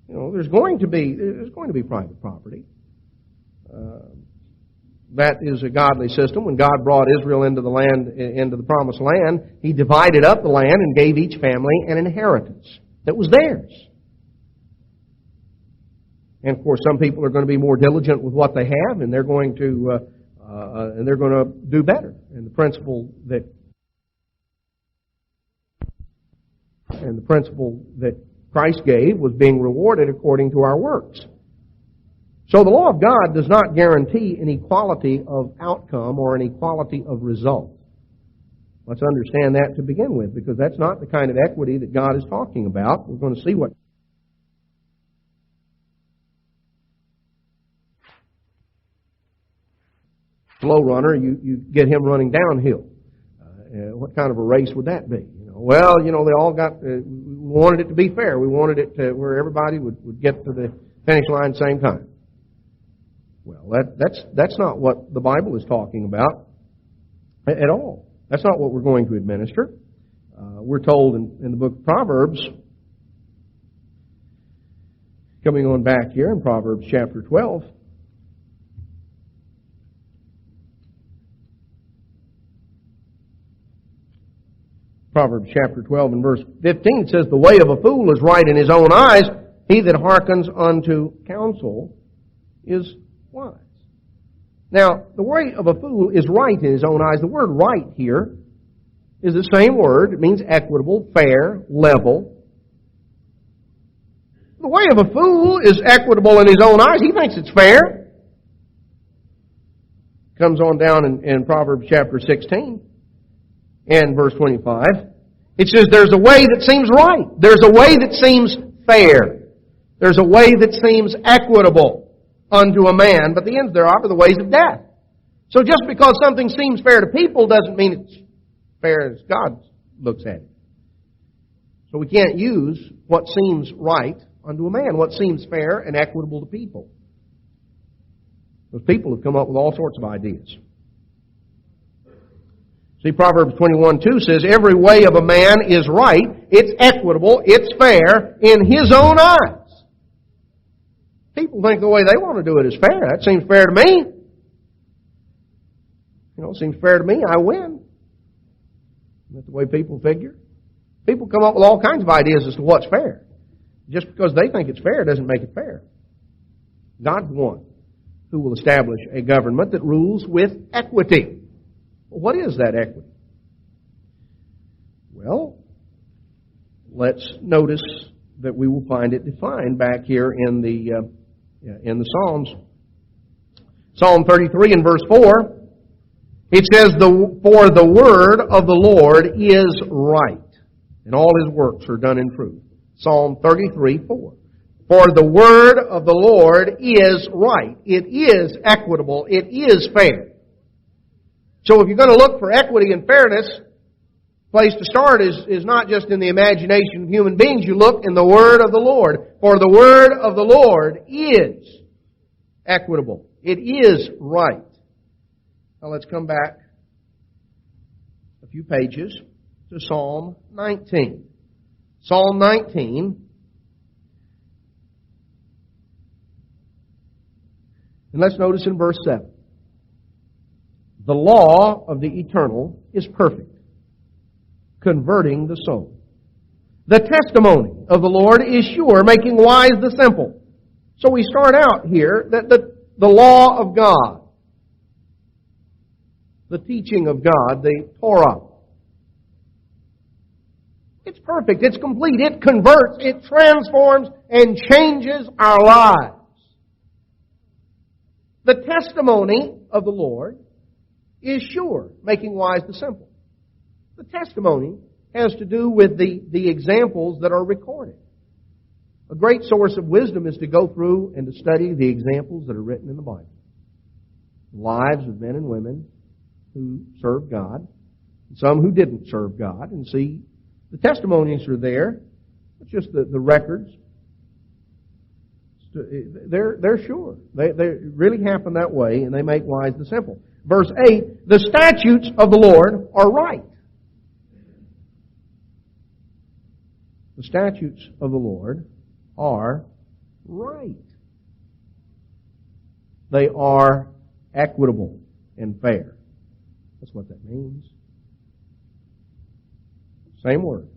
There's going to be private property. That is a godly system. When God brought Israel into the promised land, He divided up the land and gave each family an inheritance that was theirs. And of course, some people are going to be more diligent with what they have, and they're going to do better. And the principle that Christ gave was being rewarded according to our works. So the law of God does not guarantee an equality of outcome or an equality of result. Let's understand that to begin with, because that's not the kind of equity that God is talking about. We're going to see what slow runner, you get him running downhill. What kind of a race would that be? They all got, we wanted it to be fair. We wanted it to where everybody would get to the finish line at the same time. Well, that's not what the Bible is talking about at all. That's not what we're going to administer. We're told in the book of Proverbs, coming on back here in Proverbs chapter 12, Proverbs chapter 12 and verse 15 says, "The way of a fool is right in his own eyes. He that hearkens unto counsel is wise." Now, the way of a fool is right in his own eyes. The word right here is the same word. It means equitable, fair, level. The way of a fool is equitable in his own eyes. He thinks it's fair. Comes on down in Proverbs chapter 16. And verse 25, it says, "There's a way that seems right. There's a way that seems fair. There's a way that seems equitable unto a man, but the ends thereof are the ways of death." So just because something seems fair to people doesn't mean it's fair as God looks at it. So we can't use what seems right unto a man, what seems fair and equitable to people. Those people have come up with all sorts of ideas. See, Proverbs 21:2 says, "Every way of a man is right, it's equitable, it's fair in his own eyes." People think the way they want to do it is fair. That seems fair to me. It seems fair to me, I win. Isn't that the way people figure? People come up with all kinds of ideas as to what's fair. Just because they think it's fair doesn't make it fair. God's the one who will establish a government that rules with equity. What is that equity? Well, let's notice that we will find it defined back here in the Psalms. Psalm 33 and verse 4, it says, "For the word of the Lord is right, and all His works are done in truth." Psalm 33:4. "For the word of the Lord is right." It is equitable. It is fair. So if you're going to look for equity and fairness, the place to start is not just in the imagination of human beings. You look in the Word of the Lord. For the word of the Lord is equitable. It is right. Now let's come back a few pages to Psalm 19. Psalm 19. And let's notice in verse 7. The law of the eternal is perfect, converting the soul. The testimony of the Lord is sure, making wise the simple. So we start out here that the law of God, the teaching of God, the Torah, it's perfect, it's complete, it converts, it transforms and changes our lives. The testimony of the Lord is sure, making wise the simple. The testimony has to do with the examples that are recorded. A great source of wisdom is to go through and to study the examples that are written in the Bible. Lives of men and women who served God, and some who didn't serve God, and see the testimonies are there. It's just the records. They're sure. They really happen that way, and they make wise the simple. Verse 8, the statutes of the Lord are right. The statutes of the Lord are right. They are equitable and fair. That's what that means. Same word.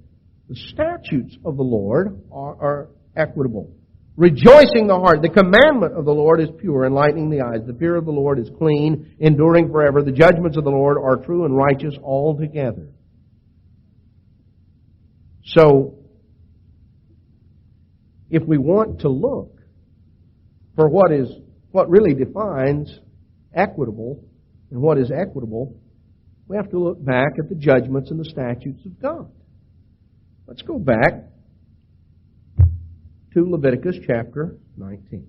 The statutes of the Lord are equitable. Rejoicing the heart. The commandment of the Lord is pure, enlightening the eyes. The fear of the Lord is clean, enduring forever. The judgments of the Lord are true and righteous altogether. So, if we want to look for what really defines equitable and what is equitable, we have to look back at the judgments and the statutes of God. Let's go back to Leviticus chapter 19.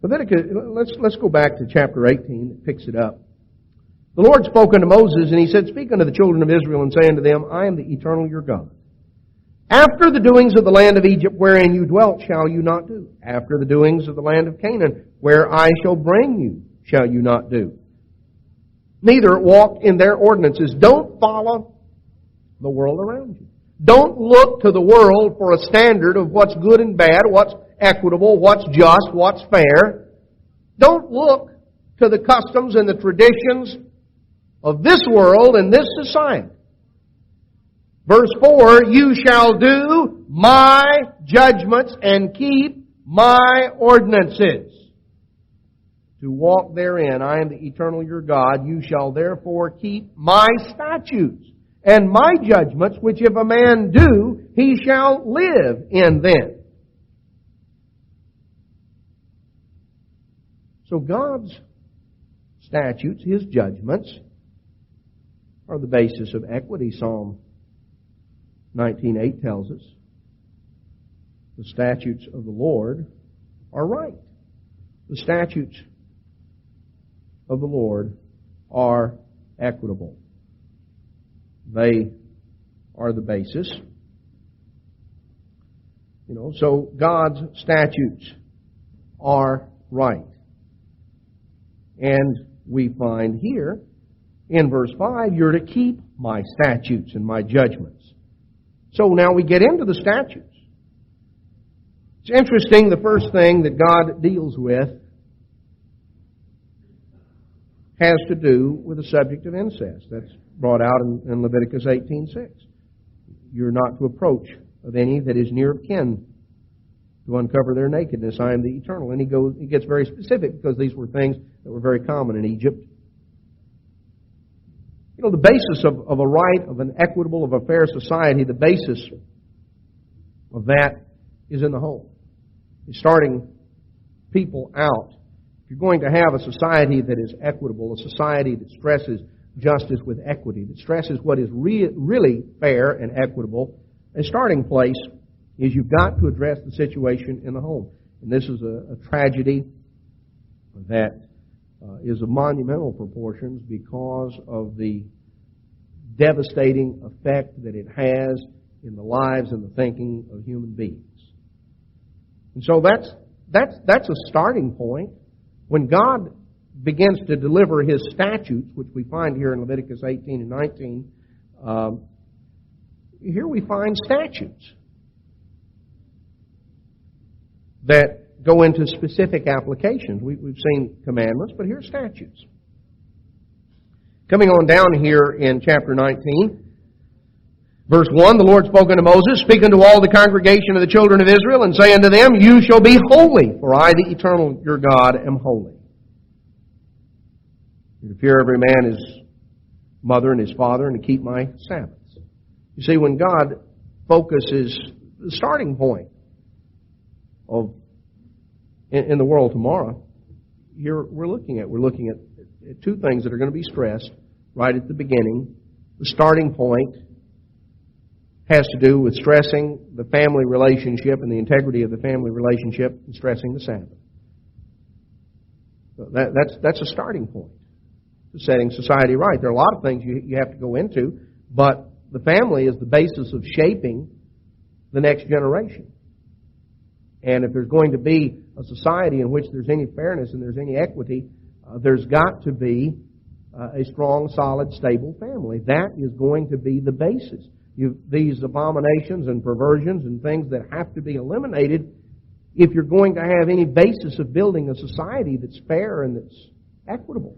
Leviticus, let's go back to chapter 18. It picks it up. The Lord spoke unto Moses, and he said, Speak unto the children of Israel, and say unto them, I am the eternal your God. After the doings of the land of Egypt wherein you dwelt shall you not do. After the doings of the land of Canaan where I shall bring you shall you not do. Neither walk in their ordinances. Don't follow the world around you. Don't look to the world for a standard of what's good and bad, what's equitable, what's just, what's fair. Don't look to the customs and the traditions of this world and this society. Verse 4, you shall do my judgments and keep my ordinances, to walk therein. I am the eternal your God. You shall therefore keep my statutes and my judgments, which if a man do, he shall live in them. So God's statutes, His judgments, are the basis of equity. Psalm 19:8 tells us the statutes of the Lord are right. The statutes of the Lord are equitable. They are the basis. So God's statutes are right. And we find here in verse 5, you're to keep my statutes and my judgments. So now we get into the statutes. It's interesting, the first thing that God deals with has to do with the subject of incest. That's brought out in Leviticus 18:6. You're not to approach of any that is near of kin to uncover their nakedness. I am the eternal. And he gets very specific because these were things that were very common in Egypt. The basis of a right, of an equitable, of a fair society, the basis of that is in the home. It's starting people out. If you're going to have a society that is equitable, a society that stresses justice with equity, that stresses what is really fair and equitable, a starting place is you've got to address the situation in the home. And this is a tragedy that is of monumental proportions because of the devastating effect that it has in the lives and the thinking of human beings. And so that's a starting point. When God begins to deliver His statutes, which we find here in Leviticus 18 and 19, here we find statutes that go into specific applications. We've seen commandments, but here's statutes. Coming on down here in chapter 19, verse 1, the Lord spoke unto Moses, speak unto all the congregation of the children of Israel, and say unto them, you shall be holy, for I, the eternal your God, am holy. To fear every man his mother and his father, and to keep my Sabbaths. You see, when God focuses the starting point of in the world tomorrow, here we're looking at two things that are going to be stressed right at the beginning. The starting point has to do with stressing the family relationship and the integrity of the family relationship and stressing the Sabbath. So that's a starting point to setting society right. There are a lot of things you have to go into, but the family is the basis of shaping the next generation. And if there's going to be a society in which there's any fairness and there's any equity, there's got to be a strong, solid, stable family. That is going to be the basis. These abominations and perversions and things that have to be eliminated if you're going to have any basis of building a society that's fair and that's equitable.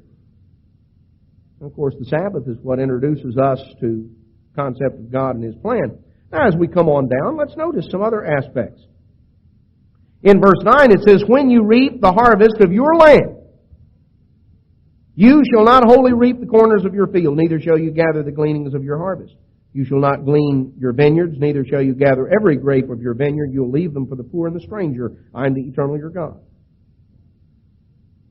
And of course, the Sabbath is what introduces us to the concept of God and His plan. Now, as we come on down, let's notice some other aspects. In verse 9 it says, when you reap the harvest of your land, you shall not wholly reap the corners of your field, neither shall you gather the gleanings of your harvest. You shall not glean your vineyards, neither shall you gather every grape of your vineyard. You'll leave them for the poor and the stranger. I am the eternal your God.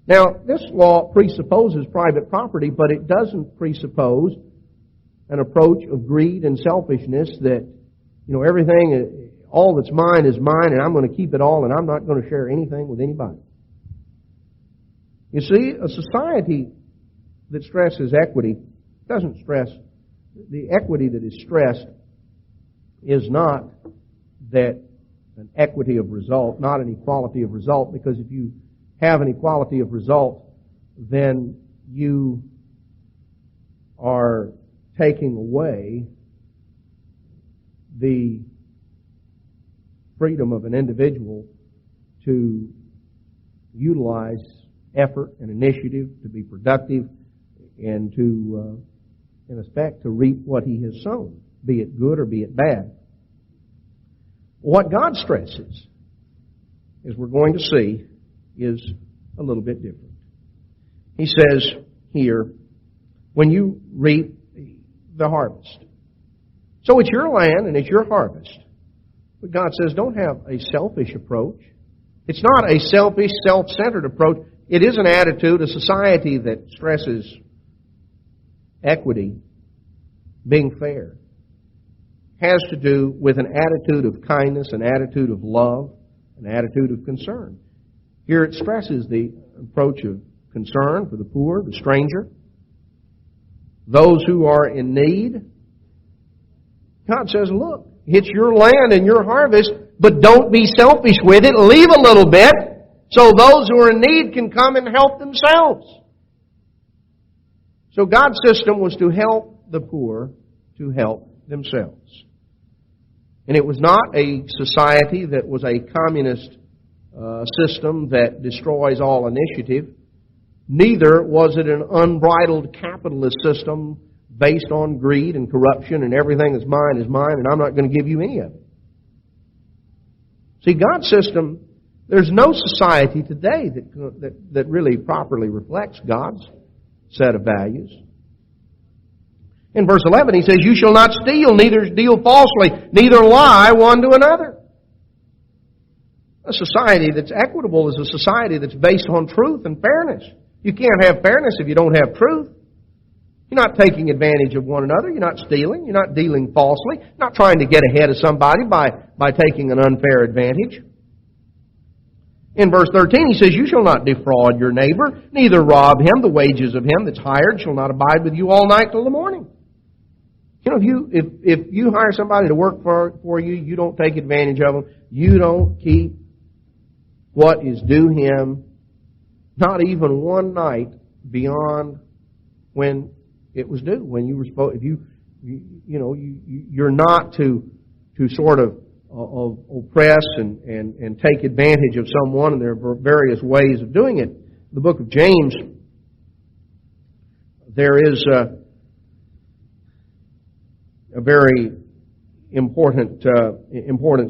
Now, this law presupposes private property, but it doesn't presuppose an approach of greed and selfishness that, everything, all that's mine is mine, and I'm going to keep it all, and I'm not going to share anything with anybody. You see, a society that stresses equity doesn't stress. The equity that is stressed is not that an equity of result, not an equality of result, because if you have an equality of result, then you are taking away the freedom of an individual to utilize effort and initiative to be productive and to, in effect, to reap what he has sown, be it good or be it bad. What God stresses, as we're going to see, is a little bit different. He says here, when you reap the harvest. So it's your land and it's your harvest. But God says, don't have a selfish approach. It's not a selfish, self-centered approach. It is an attitude, a society that stresses equity, being fair, has to do with an attitude of kindness, an attitude of love, an attitude of concern. Here it stresses the approach of concern for the poor, the stranger, those who are in need. God says, look, it's your land and your harvest, but don't be selfish with it. Leave a little bit so those who are in need can come and help themselves. So God's system was to help the poor to help themselves. And it was not a society that was a communist system that destroys all initiative. Neither was it an unbridled capitalist system based on greed and corruption and everything that's mine is mine and I'm not going to give you any of it. See, God's system, there's no society today that really properly reflects God's set of values. In verse 11 he says, you shall not steal, neither deal falsely, neither lie one to another. A society that's equitable is a society that's based on truth and fairness. You can't have fairness if you don't have truth. You're not taking advantage of one another. You're not stealing. You're not dealing falsely. You're not trying to get ahead of somebody by taking an unfair advantage. In verse 13, he says, you shall not defraud your neighbor, neither rob him. The wages of him that's hired shall not abide with you all night till the morning. You know, if you hire somebody to work for you, you don't take advantage of them. You don't keep what is due him, not even one night beyond when it was due. When you were supposed, if you're not to sort of oppress and take advantage of someone, and there are various ways of doing it. In the book of James, there is a very important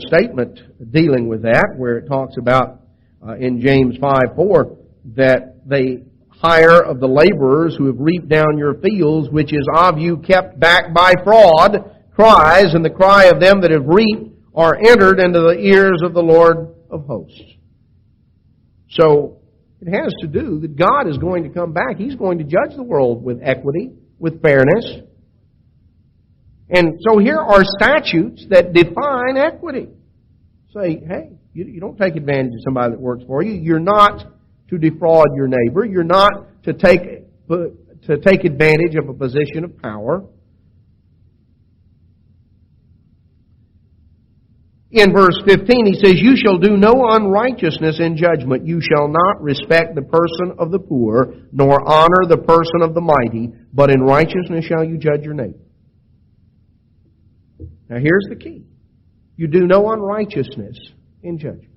statement dealing with that, where it talks about in James 5:4 that they hire of the laborers who have reaped down your fields, which is of you kept back by fraud, cries, and the cry of them that have reaped are entered into the ears of the Lord of hosts. So it has to do that God is going to come back. He's going to judge the world with equity, with fairness. And so here are statutes that define equity. Say, hey, you don't take advantage of somebody that works for you. You're not to defraud your neighbor. You're not to take advantage of a position of power. In verse 15, he says, you shall do no unrighteousness in judgment. You shall not respect the person of the poor, nor honor the person of the mighty, but in righteousness shall you judge your neighbor. Now here's the key. You do no unrighteousness in judgment.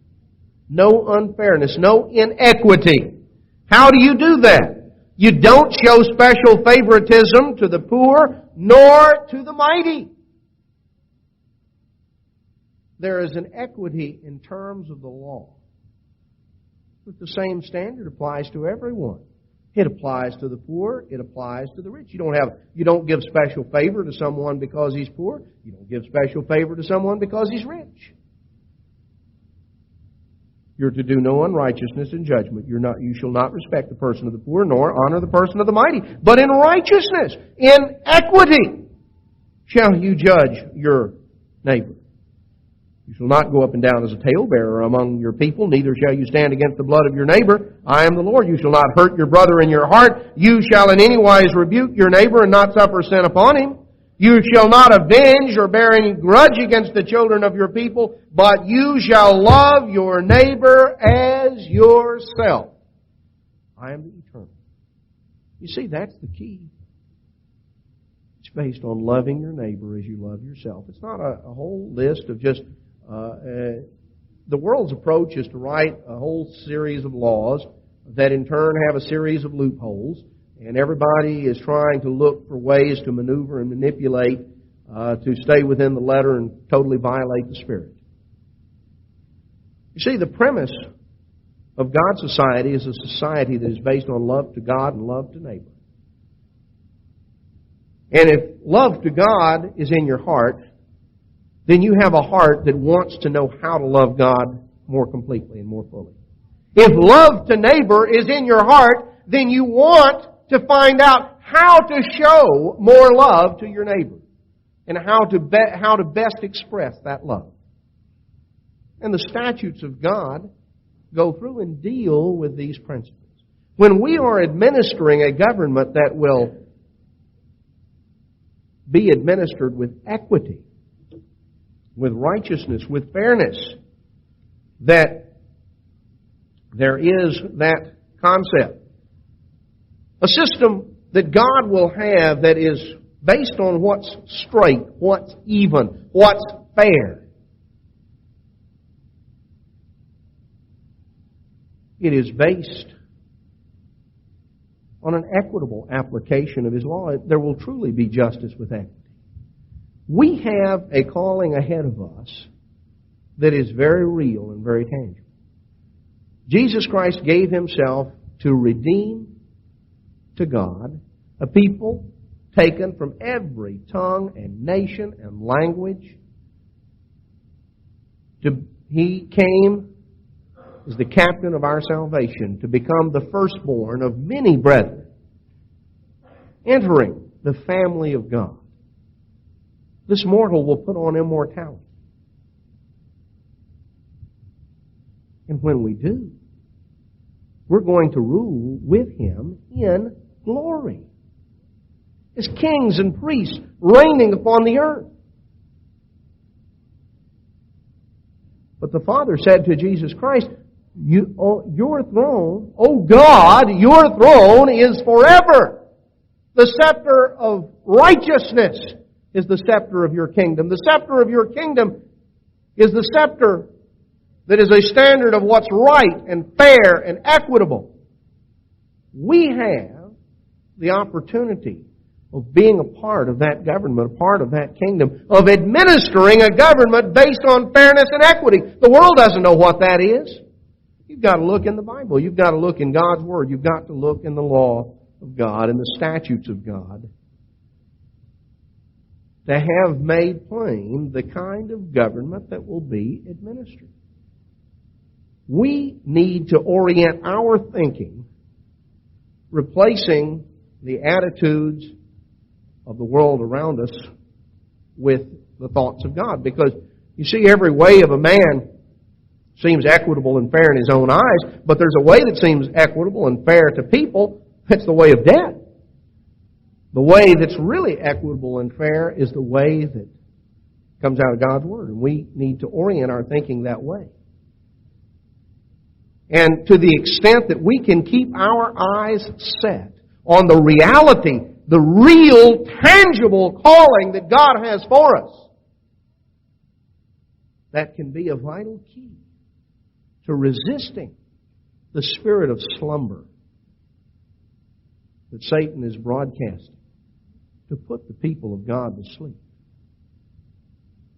No unfairness, no inequity. How do you do that? You don't show special favoritism to the poor, nor to the mighty. There is an equity in terms of the law. But the same standard applies to everyone. It applies to the poor. It applies to the rich. You don't give special favor to someone because he's poor. You don't give special favor to someone because he's rich. You're to do no unrighteousness in judgment. You shall not respect the person of the poor, nor honor the person of the mighty. But in righteousness, in equity, shall you judge your neighbor. You shall not go up and down as a talebearer among your people, neither shall you stand against the blood of your neighbor. I am the Lord. You shall not hurt your brother in your heart. You shall in any wise rebuke your neighbor and not suffer sin upon him. You shall not avenge or bear any grudge against the children of your people, but you shall love your neighbor as yourself. I am the eternal. You see, that's the key. It's based on loving your neighbor as you love yourself. It's not a whole list of just... the world's approach is to write a whole series of laws that in turn have a series of loopholes, and everybody is trying to look for ways to maneuver and manipulate to stay within the letter and totally violate the Spirit. You see, the premise of God's society is a society that is based on love to God and love to neighbor. And if love to God is in your heart, then you have a heart that wants to know how to love God more completely and more fully. If love to neighbor is in your heart, then you want to find out how to show more love to your neighbor and how to best express that love. And the statutes of God go through and deal with these principles. When we are administering a government that will be administered with equity, with righteousness, with fairness, that there is that concept. A system that God will have that is based on what's straight, what's even, what's fair. It is based on an equitable application of His law. There will truly be justice with equity. We have a calling ahead of us that is very real and very tangible. Jesus Christ gave Himself to redeem to God a people taken from every tongue and nation and language. He came as the captain of our salvation to become the firstborn of many brethren, entering the family of God. This mortal will put on immortality. And when we do, We're going to rule with Him in glory, as kings and priests reigning upon the earth. But the Father said to Jesus Christ, your throne, O God, your throne is forever. The scepter of righteousness is the scepter of your kingdom. The scepter of your kingdom is the scepter that is a standard of what's right and fair and equitable. We have the opportunity of being a part of that government, a part of that kingdom, of administering a government based on fairness and equity. The world doesn't know what that is. You've got to look in the Bible. You've got to look in God's Word. You've got to look in the law of God and the statutes of God to have made plain the kind of government that will be administered. We need to orient our thinking, replacing the attitudes of the world around us with the thoughts of God. Because, you see, every way of a man seems equitable and fair in his own eyes, but there's a way that seems equitable and fair to people. It's the way of death. The way that's really equitable and fair is the way that comes out of God's Word. And we need to orient our thinking that way. And to the extent that we can keep our eyes set on the reality, the real, tangible calling that God has for us, that can be a vital key to resisting the spirit of slumber that Satan is broadcasting to put the people of God to sleep.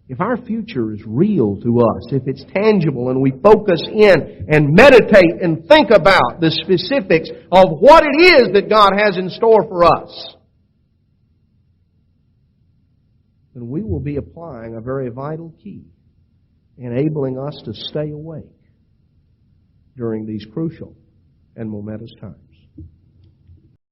If our future is real to us, if it's tangible and we focus in and meditate and think about the specifics of what it is that God has in store for us, then we will be applying a very vital key, enabling us to stay awake during these crucial and momentous times.